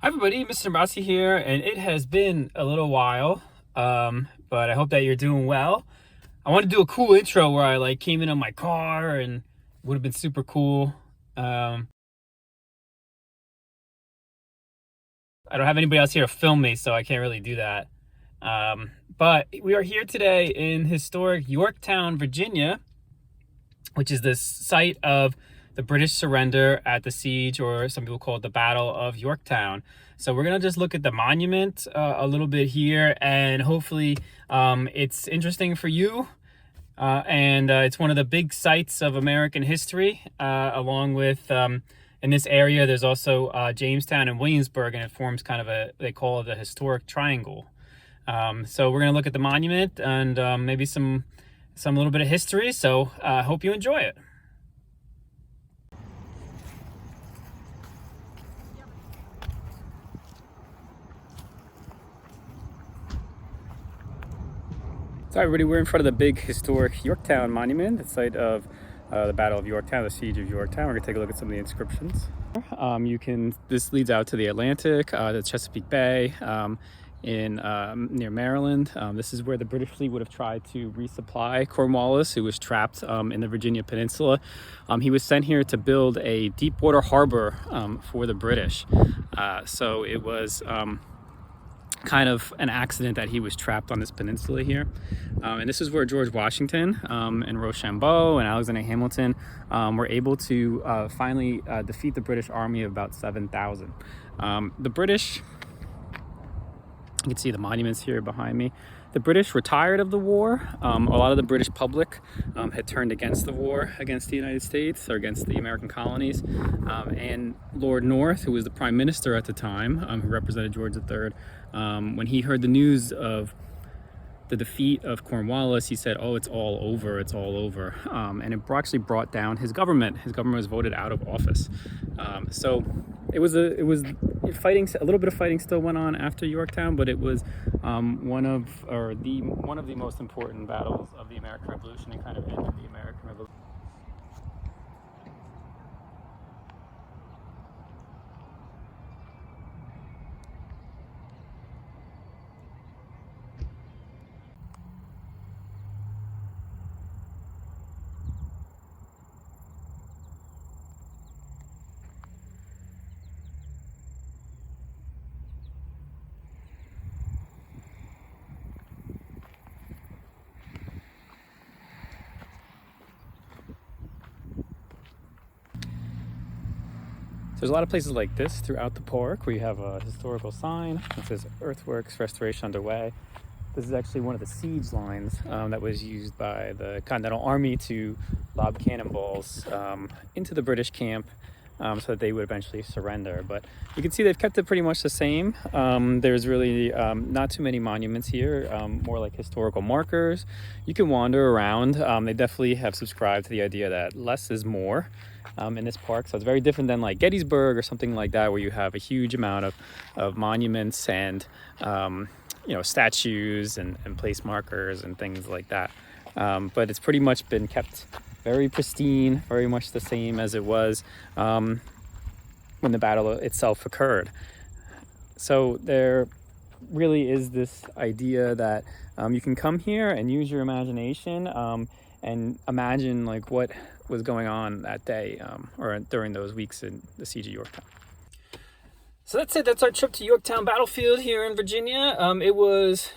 Hi everybody, Mr. Rossi here, and it has been a little while, but I hope that you're doing well. I want to do a cool intro where I came in on my car, and would have been super cool. I don't have anybody else here to film me, so I can't really do that. But we are here today in historic Yorktown, Virginia, which is the site of the British surrender at the siege, or some people call it the Battle of Yorktown. So we're gonna just look at the monument a little bit here, and hopefully it's interesting for you. And it's one of the big sites of American history, along with in this area there's also Jamestown and Williamsburg, and it forms kind of they call it the historic triangle. So we're gonna look at the monument and maybe some little bit of history. So I hope you enjoy it. So everybody, we're in front of the big historic Yorktown monument, the site of the Battle of Yorktown, the Siege of Yorktown. We're gonna take a look at some of the inscriptions. This leads out to the Atlantic, the Chesapeake Bay, near Maryland. This is where the British fleet would have tried to resupply Cornwallis, who was trapped in the Virginia Peninsula. He was sent here to build a deep water harbor for the British. So it was kind of an accident that he was trapped on this peninsula here. And this is where George Washington and Rochambeau and Alexander Hamilton were able to finally defeat the British army of about 7,000. The British, you can see the monuments here behind me. The British were tired of the war. A lot of the British public had turned against the war against the United States, or against the American colonies. And Lord North, who was the prime minister at the time, who represented George III, when he heard the news of the defeat of Cornwallis, he said, "Oh, it's all over, it's all over." And it actually brought down his government. His government was voted out of office. So it was fighting. A little bit of fighting still went on after Yorktown, but it was one of the most important battles of the American Revolution, and kind of ended the American Revolution. There's a lot of places like this throughout the park where you have a historical sign that says earthworks restoration underway. This is actually one of the siege lines that was used by the Continental Army to lob cannonballs into the British camp so that they would eventually surrender. But you can see they've kept it pretty much the same. There's really not too many monuments here, more like historical markers. You can wander around. They definitely have subscribed to the idea that less is more in this park. So it's very different than like Gettysburg or something like that, where you have a huge amount of monuments and statues and place markers and things like that. But it's pretty much been kept very pristine, very much the same as it was when the battle itself occurred. So there really is this idea that you can come here and use your imagination and imagine like what was going on that day or during those weeks in the Siege of Yorktown. So that's it. That's our trip to Yorktown Battlefield here in Virginia. It was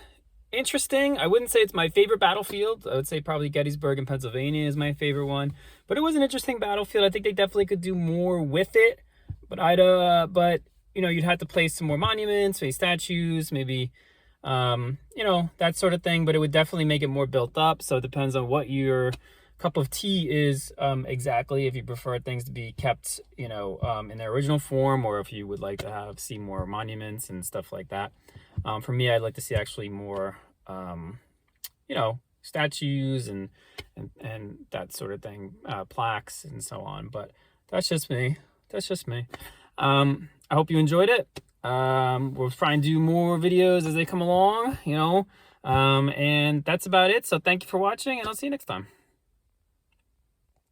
interesting. I wouldn't say it's my favorite battlefield. I would say probably Gettysburg in Pennsylvania is my favorite one. But it was an interesting battlefield. I think they definitely could do more with it. But you'd have to place some more monuments, maybe statues, maybe that sort of thing. But it would definitely make it more built up. So it depends on what your cup of tea is exactly, if you prefer things to be kept in their original form, or if you would like to see more monuments and stuff like that. For me, I'd like to see actually more statues and that sort of thing, plaques and so on. But that's just me. I hope you enjoyed it. We'll try and do more videos as they come along, and that's about it. So thank you for watching, and I'll see you next time.